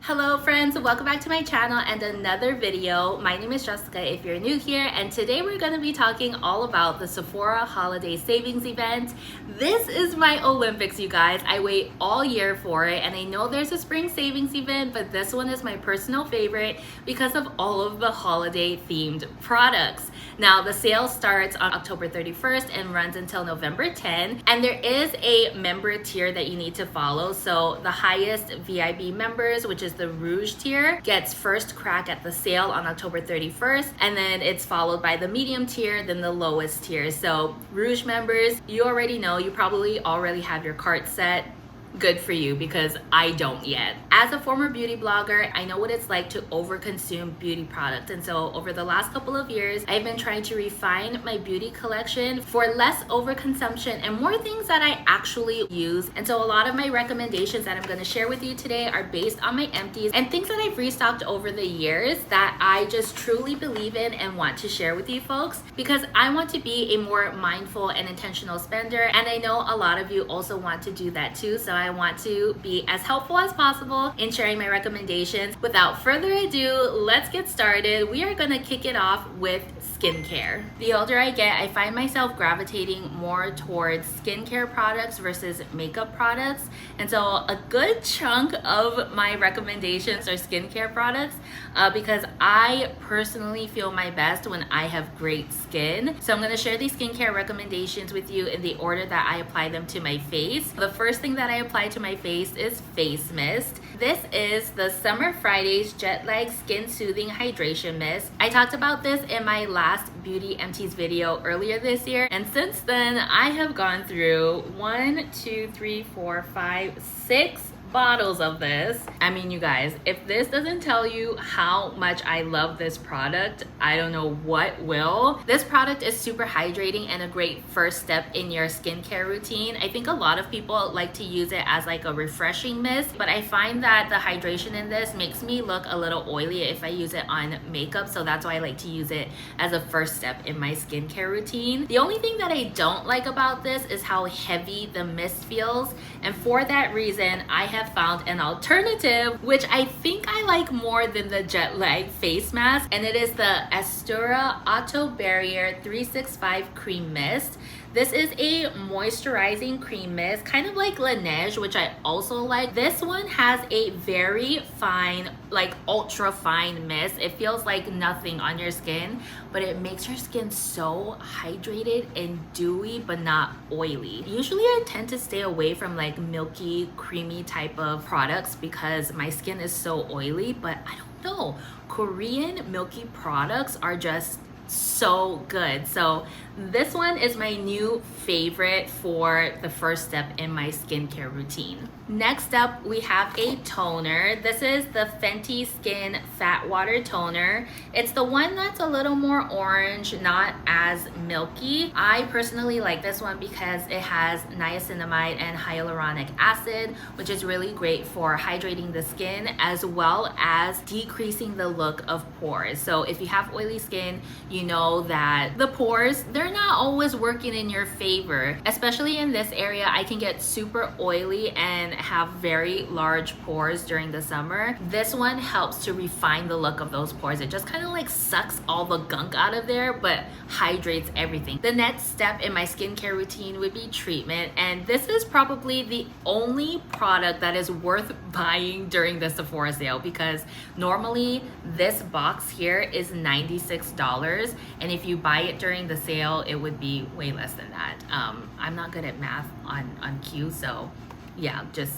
Hello friends, welcome back to my channel and another video. My name is Jessica if you're new here, and today we're going to be talking all about the Sephora holiday savings event. This is my Olympics, you guys. I wait all year for it, and I know there's a spring savings event, but this one is my personal favorite because of all of the holiday themed products. Now the sale starts on October 31st and runs until November 10, and there is a member tier that you need to follow. So the highest VIP members, which is the Rouge tier, gets first crack at the sale on October 31st, and then it's followed by the medium tier, then the lowest tier. So Rouge members, you already know, you probably already have your cart set. Good for you, because I don't yet. As a former beauty blogger, I know what it's like to overconsume beauty products, and so over the last couple of years, I've been trying to refine my beauty collection for less overconsumption and more things that I actually use. And so a lot of my recommendations that I'm going to share with you today are based on my empties and things that I've restocked over the years that I just truly believe in and want to share with you folks, because I want to be a more mindful and intentional spender, and I know a lot of you also want to do that too. So I want to be as helpful as possible in sharing my recommendations. Without further ado, let's get started. We are going to kick it off with skincare. The older I get, I find myself gravitating more towards skincare products versus makeup products. And so a good chunk of my recommendations are skincare products because I personally feel my best when I have great skin. So I'm going to share these skincare recommendations with you in the order that I apply them to my face. The first thing that I apply to my face is face mist. This is the Summer Fridays Jet Lag Skin Soothing Hydration Mist. I talked about this in my last Beauty Empties video earlier this year, and since then I have gone through 6 bottles of this. I mean, you guys, if this doesn't tell you how much I love this product, I don't know what will. This product is super hydrating and a great first step in your skincare routine. I think a lot of people like to use it as like a refreshing mist, but I find that the hydration in this makes me look a little oily if I use it on makeup, so that's why I like to use it as a first step in my skincare routine. The only thing that I don't like about this is how heavy the mist feels, and for that reason I have found an alternative which I think I like more than the Jet Lag face mask, and it is the Astura Auto Barrier 365 Cream Mist. This is a moisturizing cream mist, kind of like Laneige, which I also like. This one has a very fine, like ultra fine mist. It feels like nothing on your skin, but it makes your skin so hydrated and dewy, but not oily. Usually I tend to stay away from like milky, creamy type of products because my skin is so oily, but I don't know. Korean milky products are just so good. So this one is my new favorite for the first step in my skincare routine. Next up, we have a toner. This is the Fenty Skin Fat Water Toner. It's the one that's a little more orange, not as milky. I personally like this one because it has niacinamide and hyaluronic acid, which is really great for hydrating the skin as well as decreasing the look of pores. So if you have oily skin, you know that the pores, they're not always working in your favor. Especially in this area, I can get super oily and have very large pores during the summer. This one helps to refine the look of those pores. It just kind of like sucks all the gunk out of there, but hydrates everything. The next step in my skincare routine would be treatment, and this is probably the only product that is worth buying during the Sephora sale, because normally this box here is $96, and if you buy it during the sale, it would be way less than that. I'm not good at math on Q, so yeah, just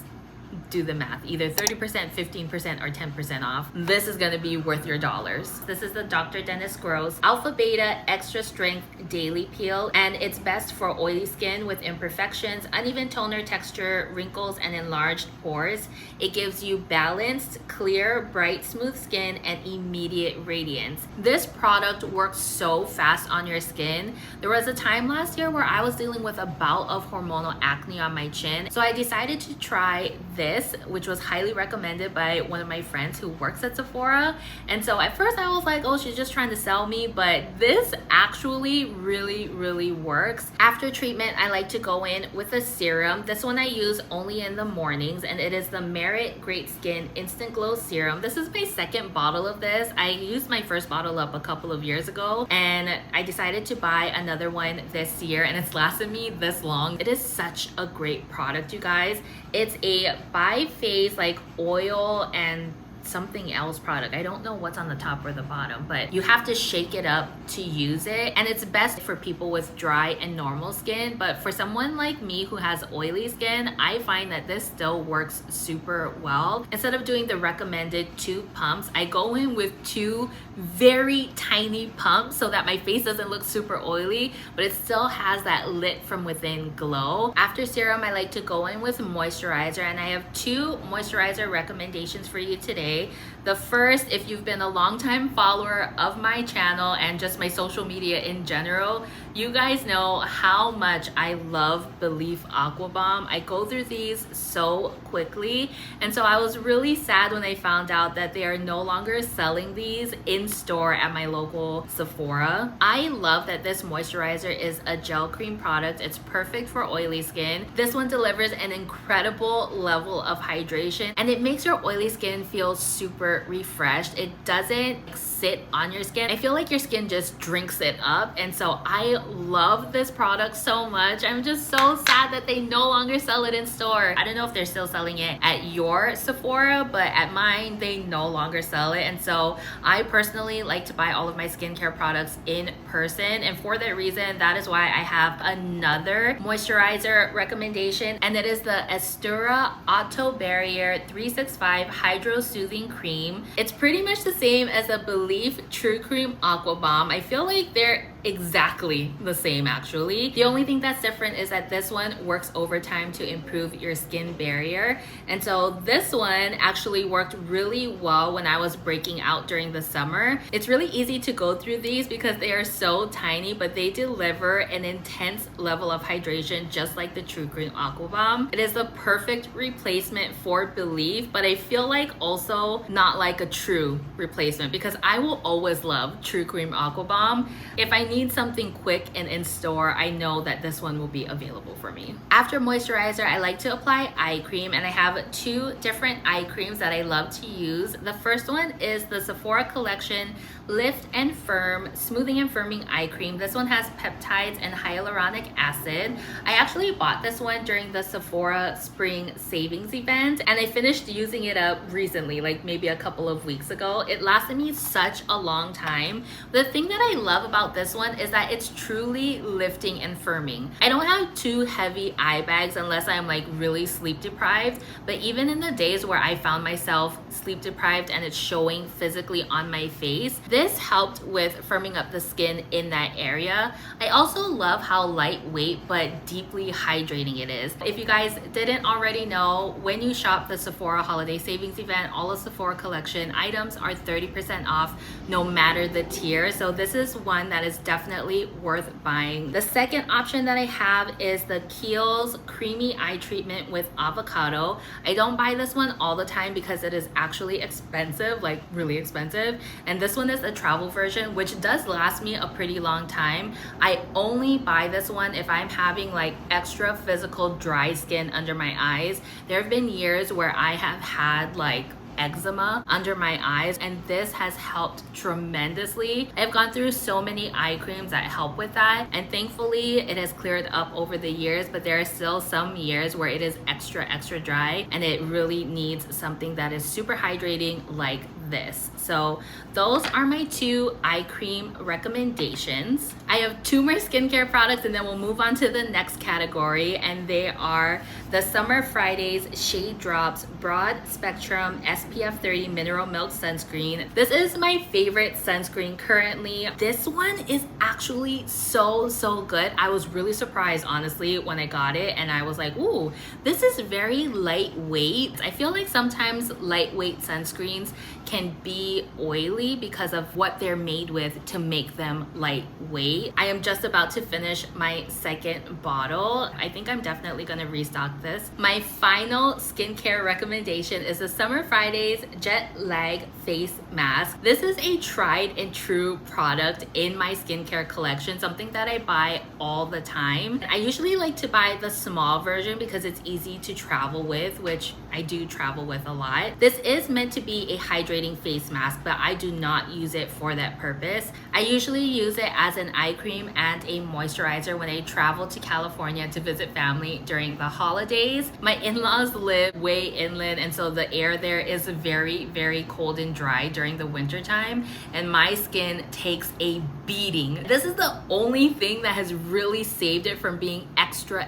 do the math. Either 30%, 15%, or 10% off. This is gonna be worth your dollars. This is the Dr. Dennis Gross Alpha Beta Extra Strength Daily Peel, and it's best for oily skin with imperfections, uneven toner texture, wrinkles, and enlarged pores. It gives you balanced, clear, bright, smooth skin and immediate radiance. This product works so fast on your skin. There was a time last year where I was dealing with a bout of hormonal acne on my chin, so I decided to try this, which was highly recommended by one of my friends who works at Sephora. And so at first I was like, oh, she's just trying to sell me, but this actually really works. After treatment, I like to go in with a serum. This one I use only in the mornings, and it is the Merit Great Skin Instant Glow Serum. This is my second bottle of this. I used my first bottle up a couple of years ago, and I decided to buy another one this year, and it's lasted me this long. It is such a great product, you guys. It's a bi-phase like oil and something else product. I don't know what's on the top or the bottom, but you have to shake it up to use it, and it's best for people with dry and normal skin. But for someone like me who has oily skin, I find that this still works super well. Instead of doing the recommended 2 pumps, I go in with 2 very tiny pumps so that my face doesn't look super oily, but it still has that lit from within glow. After serum, I like to go in with moisturizer, and I have 2 moisturizer recommendations for you today. The first, if you've been a long-time follower of my channel and just my social media in general, you guys know how much I love Belif Aqua Bomb. I go through these so quickly, and so I was really sad when I found out that they are no longer selling these in store at my local Sephora. I love that this moisturizer is a gel cream product. It's perfect for oily skin. This one delivers an incredible level of hydration, and it makes your oily skin feel super refreshed. It doesn't sit on your skin. I feel like your skin just drinks it up, and so I love this product so much. I'm just so sad that they no longer sell it in store. I don't know if they're still selling it at your Sephora, but at mine they no longer sell it. And so I personally like to buy all of my skincare products in person, and for that reason, that is why I have another moisturizer recommendation, and it is the Estura Auto Barrier 365 Hydro Soothing Cream. It's pretty much the same as the Belif True Cream Aqua Bomb. I feel like they're exactly the same actually. The only thing that's different is that this one works overtime to improve your skin barrier, and so this one actually worked really well when I was breaking out during the summer. It's really easy to go through these because they are so tiny, but they deliver an intense level of hydration just like the True Cream Aqua Bomb. It is the perfect replacement for Belif, but I feel like also not like a true replacement because I will always love True Cream Aqua Bomb. If I need something quick and in store, I know that this one will be available for me. After moisturizer, I like to apply eye cream, and I have 2 different eye creams that I love to use. The first one is the Sephora Collection Lift and Firm Smoothing and Firming Eye Cream. This one has peptides and hyaluronic acid. I actually bought this one during the Sephora Spring Savings event, and I finished using it up recently, like maybe a couple of weeks ago. It lasted me such a long time. The thing that I love about this one is that it's truly lifting and firming. I don't have too heavy eye bags unless I'm like really sleep deprived, but even in the days where I found myself sleep deprived and it's showing physically on my face, this helped with firming up the skin in that area. I also love how lightweight but deeply hydrating it is. If you guys didn't already know, when you shop the Sephora Holiday Savings event, all of Sephora Collection items are 30% off no matter the tier, so this is one that is definitely worth buying. The second option that I have is the Kiehl's Creamy Eye Treatment with Avocado. I don't buy this one all the time because it is actually expensive, like really expensive, and this one is a travel version, which does last me a pretty long time. I only buy this one if I'm having like extra physical dry skin under my eyes. There have been years where I have had like eczema under my eyes, and this has helped tremendously. I've gone through so many eye creams that help with that, and thankfully it has cleared up over the years, but there are still some years where it is extra dry, and it really needs something that is super hydrating like this. So those are my 2 eye cream recommendations. I have 2 more skincare products, and then we'll move on to the next category, and they are the Summer Fridays Shade Drops Broad Spectrum SPF 30 Mineral Milk Sunscreen. This is my favorite sunscreen currently. This one is actually so good. I was really surprised honestly when I got it, and I was like, ooh, this is very lightweight. I feel like sometimes lightweight sunscreens can be oily because of what they're made with to make them lightweight. I am just about to finish my second bottle. I think I'm definitely gonna restock want this. My final skincare recommendation is the Summer Fridays Jet Lag Face Mask. This is a tried and true product in my skincare collection, something that I buy all the time. I usually like to buy the small version because it's easy to travel with, which I do travel with a lot. This is meant to be a hydrating face mask, but I do not use it for that purpose. I usually use it as an eye cream and a moisturizer when I travel to California to visit family during the holidays. My in-laws live way inland, and so the air there is very, very cold and dry during the winter time, and my skin takes a beating. This is the only thing that has really saved it from being extra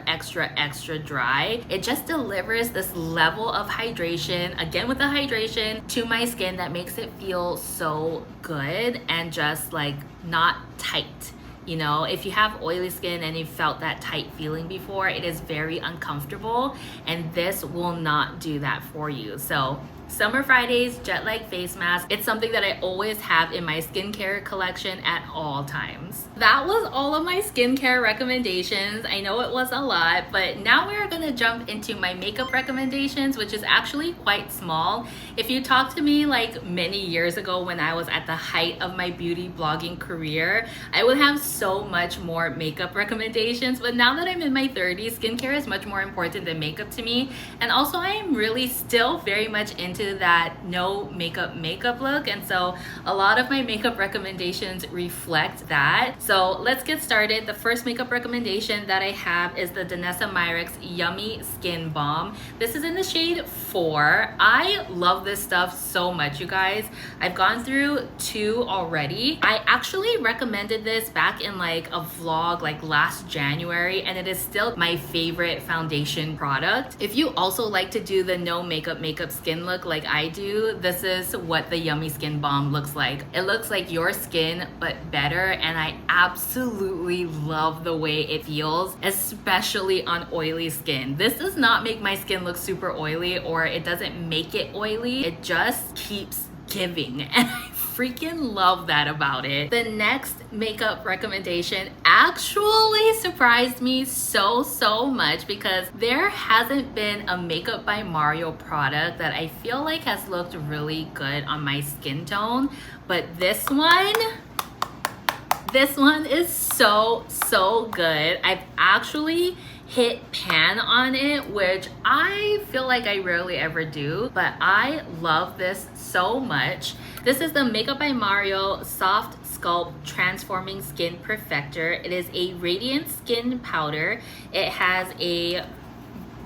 dry. It just delivers this level of hydration, again with the hydration, to my skin that makes it feel so good and just like not tight. You know, if you have oily skin and you've felt that tight feeling before, it is very uncomfortable, and this will not do that for you. So Summer Fridays Jet Lag Face Mask, it's something that I always have in my skincare collection at all times. That was all of my skincare recommendations. I know it was a lot, but now we're gonna jump into my makeup recommendations, which is actually quite small. If you talked to me like many years ago when I was at the height of my beauty blogging career, I would have so much more makeup recommendations, but now that I'm in my 30s, skincare is much more important than makeup to me. And also I am really still very much into that no makeup look, and so a lot of my makeup recommendations reflect that. So let's get started. The first makeup recommendation that I have is the Danessa Myricks Yummy Skin Balm. This is in the shade 4. I love this stuff so much, you guys. I've gone through 2 already. I actually recommended this back in like a vlog like last January, and it is still my favorite foundation product. If you also like to do the no makeup skin look like I do, this is what the Yummy Skin Balm looks like. It looks like your skin but better, and I absolutely love the way it feels, especially on oily skin. This does not make my skin look super oily, or it doesn't make it oily. It just keeps giving, and I freaking love that about it. The next makeup recommendation actually surprised me so much, because there hasn't been a Makeup by Mario product that I feel like has looked really good on my skin tone, but this one is so good. I've actually hit pan on it, which I feel like I rarely ever do, but I love this so much. This is the Makeup by Mario Soft Sculpt Transforming Skin Perfector. It is a radiant skin powder. It has a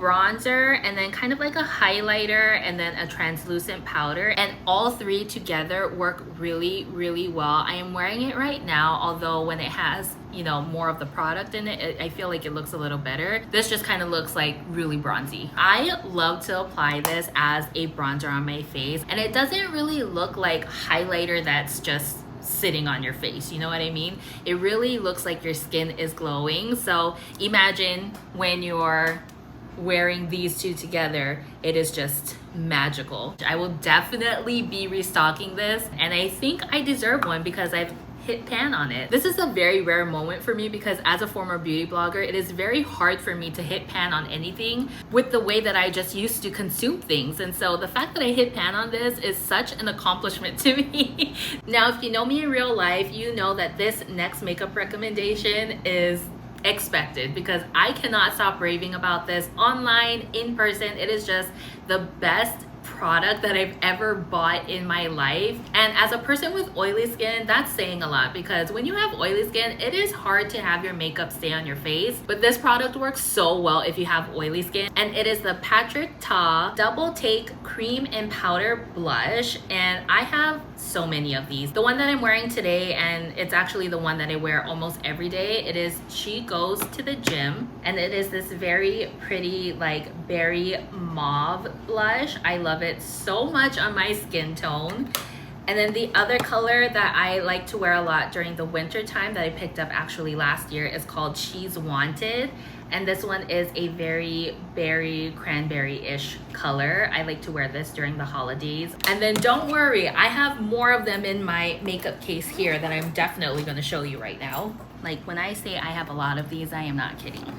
bronzer and then kind of like a highlighter and then a translucent powder, and all 3 together work really well. I am wearing it right now, although when it has, you know, more of the product in it, I feel like it looks a little better. This just kind of looks like really bronzy. I love to apply this as a bronzer on my face, and it doesn't really look like highlighter that's just sitting on your face, you know what I mean? It really looks like your skin is glowing. So imagine when you're wearing these 2 together, it is just magical. I will definitely be restocking this, and I think I deserve one because I've hit pan on it. This is a very rare moment for me because as a former beauty blogger, it is very hard for me to hit pan on anything with the way that I just used to consume things. And so the fact that I hit pan on this is such an accomplishment to me. Now, if you know me in real life, you know that this next makeup recommendation is expected because I cannot stop raving about this online, in person. It is just the best product that I've ever bought in my life. And as a person with oily skin, that's saying a lot, because when you have oily skin, it is hard to have your makeup stay on your face. But this product works so well if you have oily skin. And it is the Patrick Ta Double Take Cream and Powder Blush. And I have so many of these. The one that I'm wearing today, and it's actually the one that I wear almost every day, it is She Goes to the Gym. And it is this very pretty like berry mauve blush. I love it so much on my skin tone. And then the other color that I like to wear a lot during the winter time that I picked up actually last year is called She's Wanted. And this one is a very berry cranberry-ish color. I like to wear this during the holidays. And then don't worry, I have more of them in my makeup case here that I'm definitely going to show you right now. Like when I say I have a lot of these, I am not kidding.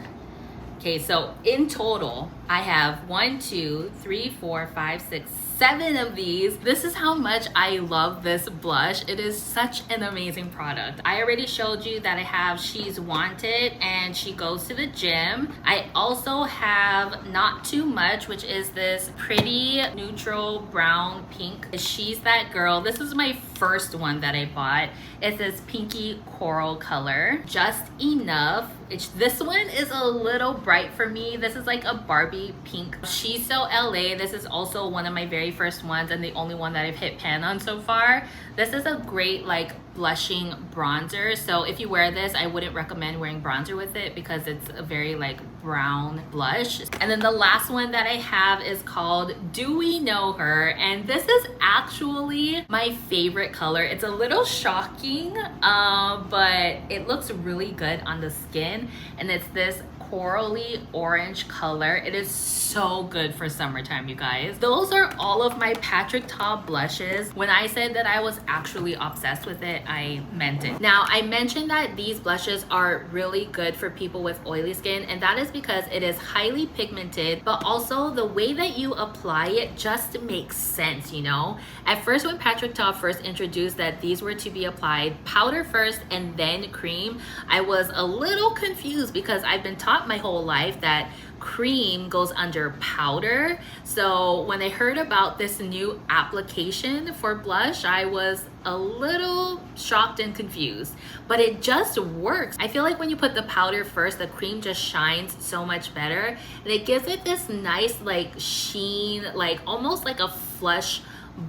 Okay, so in total, I have 1, 2, 3, 4, 5, 6, 7 of these. This is how much I love this blush. It is such an amazing product. I already showed you that I have She's Wanted and She Goes to the Gym. I also have Not Too Much, which is this pretty neutral brown pink. She's That Girl. This is my first one that I bought. It's this pinky coral color. Just Enough. This one is a little bright for me. This is like a Barbie pink. She's So LA. This is also one of my very first ones and the only one that I've hit pan on so far. This is a great like blushing bronzer. So if you wear this, I wouldn't recommend wearing bronzer with it because it's a very like brown blush. And then the last one that I have is called Do We Know Her? And this is actually my favorite color. It's a little shocking, but it looks really good on the skin. And it's this corally orange color. It is so good for summertime, you guys. Those are all of my Patrick Ta blushes. When I said that I was actually obsessed with it, I meant it. Now, I mentioned that these blushes are really good for people with oily skin, and that is because it is highly pigmented, but also the way that you apply it just makes sense, you know? At first, when Patrick Ta first introduced that these were to be applied powder first and then cream, I was a little confused because I've been taught my whole life that cream goes under powder. So when I heard about this new application for blush, I was a little shocked and confused, but it just works. I feel like when you put the powder first, the cream just shines so much better, and it gives it this nice like sheen, like almost like a flush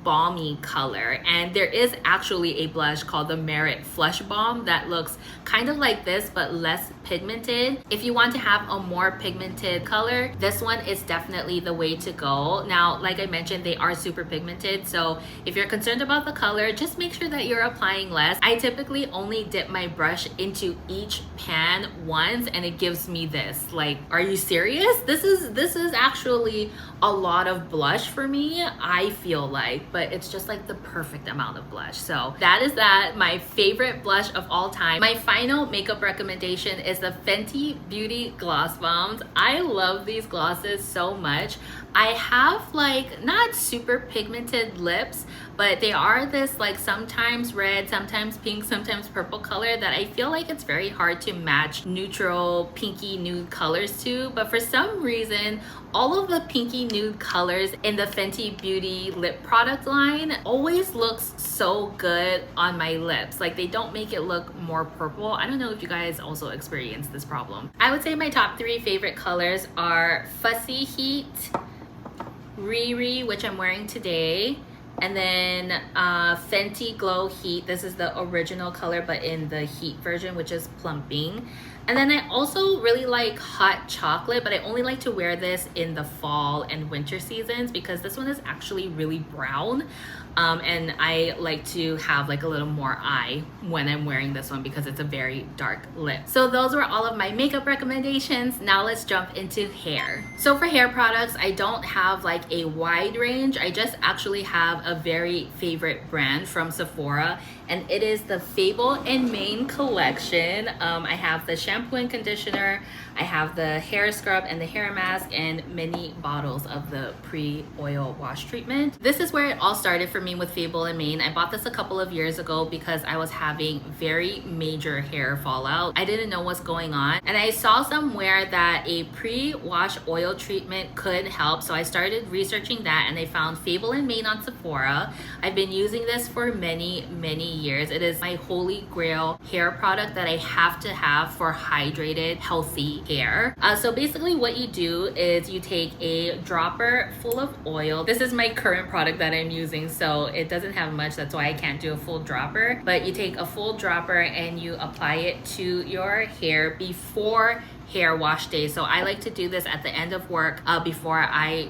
balmy color. And there is actually a blush called the Merit Flush Balm that looks kind of like this but less pigmented. If you want to have a more pigmented color, this one is definitely the way to go. Now, like I mentioned, they are super pigmented, so if you're concerned about the color, just make sure that you're applying less. I typically only dip my brush into each pan once and it gives me this. Like, are you serious? This is actually a lot of blush for me, I feel like, but it's just like the perfect amount of blush. So that is that, my favorite blush of all time. My final makeup recommendation is the Fenty Beauty Gloss Bombs. I love these glosses so much. I have like not super pigmented lips, but they are this like sometimes red, sometimes pink, sometimes purple color that I feel like it's very hard to match neutral pinky nude colors to. But for some reason, all of the pinky nude colors in the Fenty Beauty lip product line always looks so good on my lips. Like they don't make it look more purple. I don't know if you guys also experience this problem. I would say my top 3 favorite colors are Fussy Heat, Riri, which I'm wearing today, and then Fenty Glow Heat. This is the original color but in the heat version, which is plumping. And then I also really like Hot Chocolate, but I only like to wear this in the fall and winter seasons because this one is actually really brown. And I like to have like a little more eye when I'm wearing this one because it's a very dark lip. So those were all of my makeup recommendations. Now let's jump into hair. So for hair products, I don't have like a wide range. I just actually have a very favorite brand from Sephora, and it is the Fable and Mane collection. I have the shampoo and conditioner, I have the hair scrub and the hair mask, and many bottles of the pre-oil wash treatment. This is where it all started for me with Fable and Mane. I bought this a couple of years ago because I was having very major hair fallout. I didn't know what's going on, and I saw somewhere that a pre-wash oil treatment could help, so I started researching that and I found Fable and Mane on Sephora. I've been using this for many years. It is my holy grail hair product that I have to have for hydrated, healthy hair. So basically what you do is you take a dropper full of oil. This is my current product that I'm using, so it doesn't have much, that's why I can't do a full dropper, but you take a full dropper and you apply it to your hair before hair wash day. So I like to do this at the end of work before I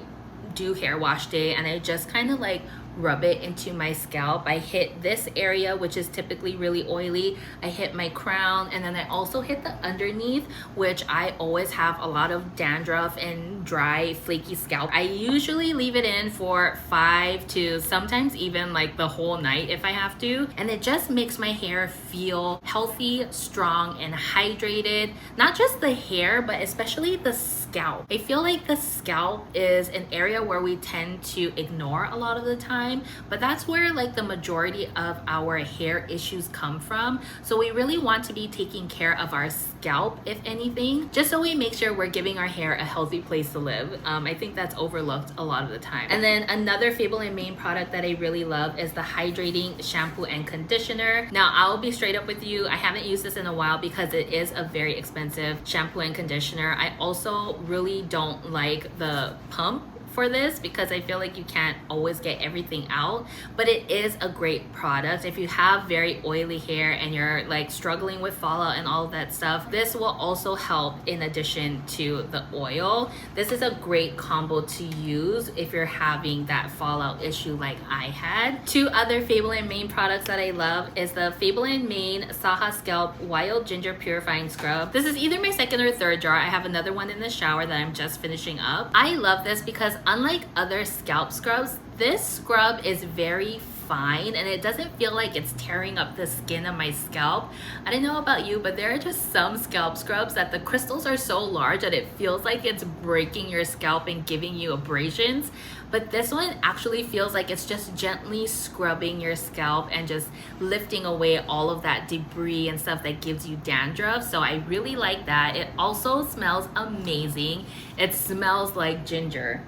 do hair wash day, and I just kind of like rub it into my scalp. I hit this area, which is typically really oily. I hit my crown, and then I also hit the underneath, which I always have a lot of dandruff and dry, flaky scalp. I usually leave it in for 5 to sometimes even like the whole night if I have to. And it just makes my hair feel healthy, strong, and hydrated. Not just the hair, but especially the scalp. I feel like the scalp is an area where we tend to ignore a lot of the time, but that's where like the majority of our hair issues come from. So we really want to be taking care of our scalp, if anything, just so we make sure we're giving our hair a healthy place to live. I think that's overlooked a lot of the time. And then another Fable and Mane product that I really love is the hydrating shampoo and conditioner. Now I'll be straight up with you, I haven't used this in a while because it is a very expensive shampoo and conditioner. I also really don't like the pump for this because I feel like you can't always get everything out, but it is a great product. If you have very oily hair and you're like struggling with fallout and all of that stuff, this will also help in addition to the oil. This is a great combo to use if you're having that fallout issue like I had. Two other Fable and Mane products that I love is the Fable and Mane Saha Scalp Wild Ginger Purifying Scrub. This is either my second or third jar. I have another one in the shower that I'm just finishing up. I love this because unlike other scalp scrubs, this scrub is very fine and it doesn't feel like it's tearing up the skin of my scalp. I don't know about you, but there are just some scalp scrubs that the crystals are so large that it feels like it's breaking your scalp and giving you abrasions. But this one actually feels like it's just gently scrubbing your scalp and just lifting away all of that debris and stuff that gives you dandruff. So I really like that. It also smells amazing. It smells like ginger,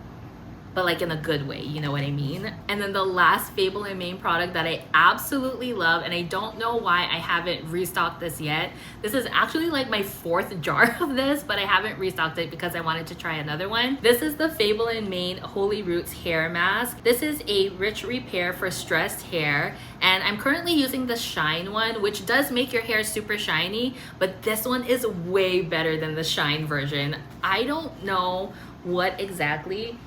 but like in a good way, you know what I mean? And then the last Fable and Mane product that I absolutely love, and I don't know why I haven't restocked this yet. This is actually like my 4th jar of this, but I haven't restocked it because I wanted to try another one. This is the Fable and Mane Holy Roots Hair Mask. This is a rich repair for stressed hair, and I'm currently using the Shine one, which does make your hair super shiny, but this one is way better than the Shine version. I don't know what exactly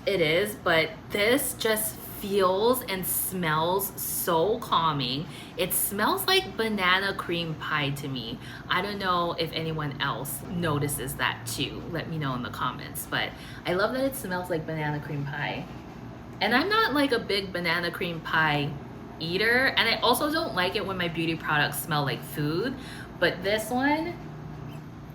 it is, but this just feels and smells so calming. It smells like banana cream pie to me. I don't know if anyone else notices that too. Let me know in the comments, but I love that it smells like banana cream pie. And I'm not like a big banana cream pie eater, and I also don't like it when my beauty products smell like food, but this one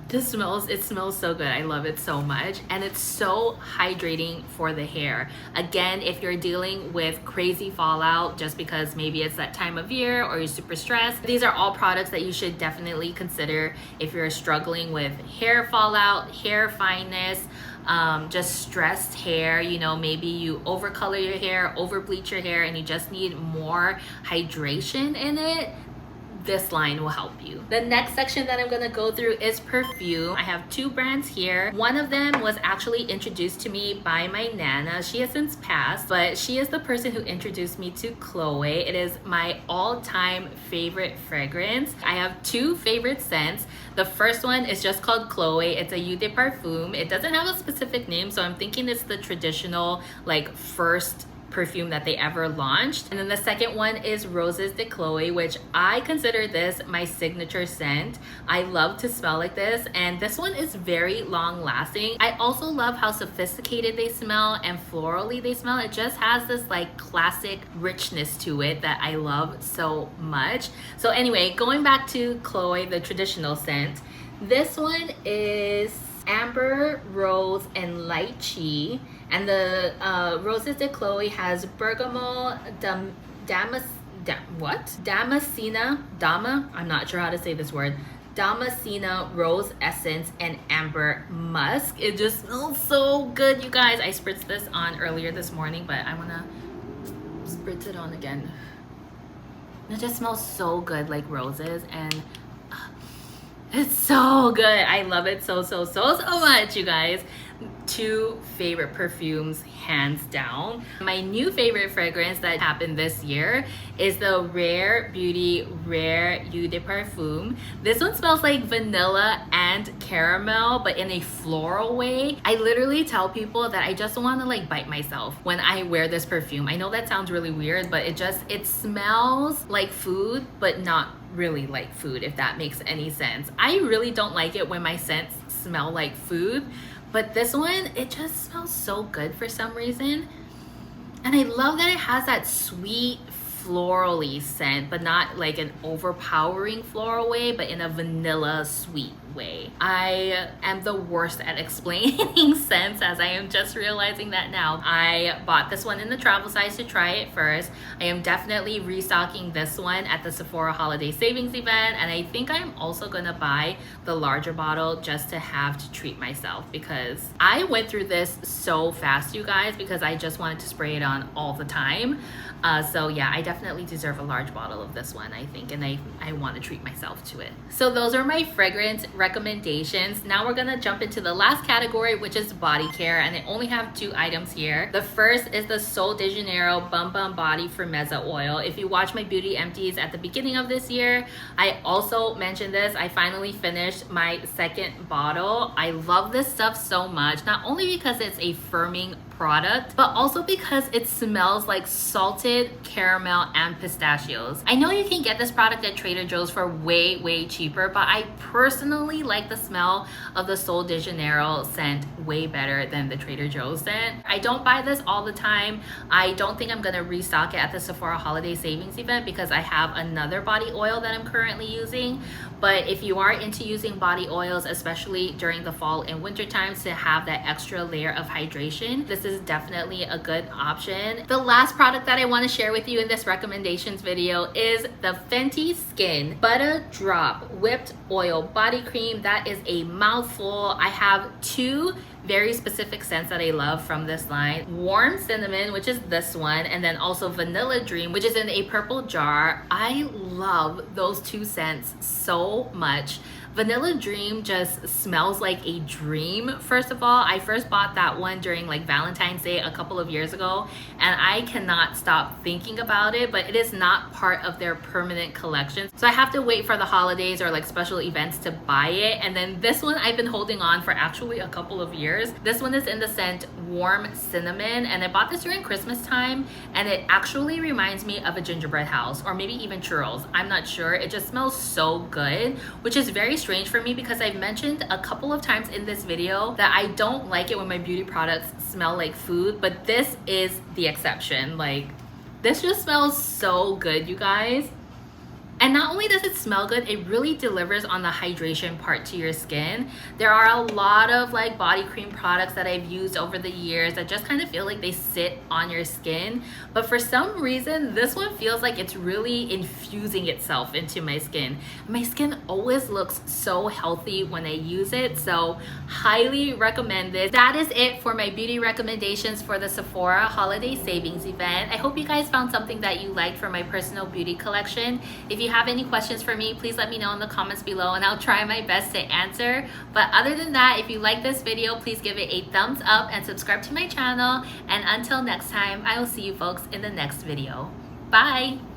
just smells so good. I love it so much, and it's so hydrating for the hair. Again, if you're dealing with crazy fallout just because maybe it's that time of year or you're super stressed, these are all products that you should definitely consider if you're struggling with hair fallout, hair fineness, just stressed hair. You know, maybe you overcolor your hair, over bleach your hair, and you just need more hydration in it. This line will help you. The next section that I'm gonna go through is perfume. I have 2 brands here. One of them was actually introduced to me by my Nana. She has since passed, but she is the person who introduced me to Chloe. It is my all-time favorite fragrance. I have 2 favorite scents. The first one is just called Chloe. It's a Eau de Parfum. It doesn't have a specific name, so I'm thinking it's the traditional like first perfume that they ever launched. And then the second one is Roses de Chloe, which I consider this my signature scent. I love to smell like this, and this one is very long lasting. I also love how sophisticated they smell and florally they smell. It just has this like classic richness to it that I love so much. So anyway, going back to Chloe, the traditional scent, this one is amber, rose, and lychee. And the Roses de Chloe has bergamot, I'm not sure how to say this word, Damascena rose essence, and amber musk. It just smells so good, you guys. I spritzed this on earlier this morning, but I wanna spritz it on again. It just smells so good, like roses, and It's so good. I love it so much, you guys. 2 favorite perfumes, hands down. My new favorite fragrance that happened this year is the Rare Beauty Rare Eau de Parfum. This one smells like vanilla and caramel, but in a floral way. I literally tell people that I just want to like bite myself when I wear this perfume. I know that sounds really weird, but it smells like food, but not really like food, if that makes any sense. I really don't like it when my scents smell like food, but this one, it just smells so good for some reason. And I love that it has that sweet florally scent, but not like an overpowering floral way, but in a vanilla sweet way. I am the worst at explaining scents, as I am just realizing that now. I bought this one in the travel size to try it first. I am definitely restocking this one at the Sephora holiday savings event, and I think I'm also gonna buy the larger bottle just to have to treat myself, because I went through this so fast, you guys, because I just wanted to spray it on all the time. So yeah, I definitely deserve a large bottle of this one, I think, and I want to treat myself to it. So those are my fragrance recommendations. Now we're gonna jump into the last category, which is body care, and I only have 2 items here. The first is the Sol de Janeiro Bum Bum Body Firmeza Oil. If you watch my beauty empties at the beginning of this year, I also mentioned this. I finally finished my 2nd bottle. I love this stuff so much, not only because it's a firming product, but also because it smells like salted caramel and pistachios. I know you can get this product at Trader Joe's for way cheaper, but I personally like the smell of the Sol de Janeiro scent way better than the Trader Joe's scent. I don't buy this all the time. I don't think I'm gonna restock it at the Sephora holiday savings event because I have another body oil that I'm currently using. But if you are into using body oils, especially during the fall and winter times, to have that extra layer of hydration, this is definitely a good option. The last product that I want to share with you in this recommendations video is the Fenty Skin Butter Drop Whipped Oil Body Cream. That is a mouthful. I have 2 very specific scents that I love from this line. Warm Cinnamon, which is this one, and then also Vanilla Dream, which is in a purple jar. I love those 2 scents so much. Vanilla Dream just smells like a dream. First of all, I first bought that one during like Valentine's Day a couple of years ago, and I cannot stop thinking about it, but it is not part of their permanent collection. So I have to wait for the holidays or like special events to buy it. And then this one I've been holding on for actually a couple of years. This one is in the scent Warm Cinnamon, and I bought this during Christmas time, and it actually reminds me of a gingerbread house or maybe even churros. I'm not sure. It just smells so good, which is very strange for me because I've mentioned a couple of times in this video that I don't like it when my beauty products smell like food, but this is the exception. Like, this just smells so good, you guys. And not only does it smell good, it really delivers on the hydration part to your skin. There are a lot of like body cream products that I've used over the years that just kind of feel like they sit on your skin. But for some reason, this one feels like it's really infusing itself into my skin. My skin always looks so healthy when I use it, so highly recommend this. That is it for my beauty recommendations for the Sephora holiday savings event. I hope you guys found something that you liked for my personal beauty collection. If you have any questions for me, please let me know in the comments below and I'll try my best to answer. But other than that, if you like this video, please give it a thumbs up and subscribe to my channel. And until next time, I will see you folks in the next video. Bye!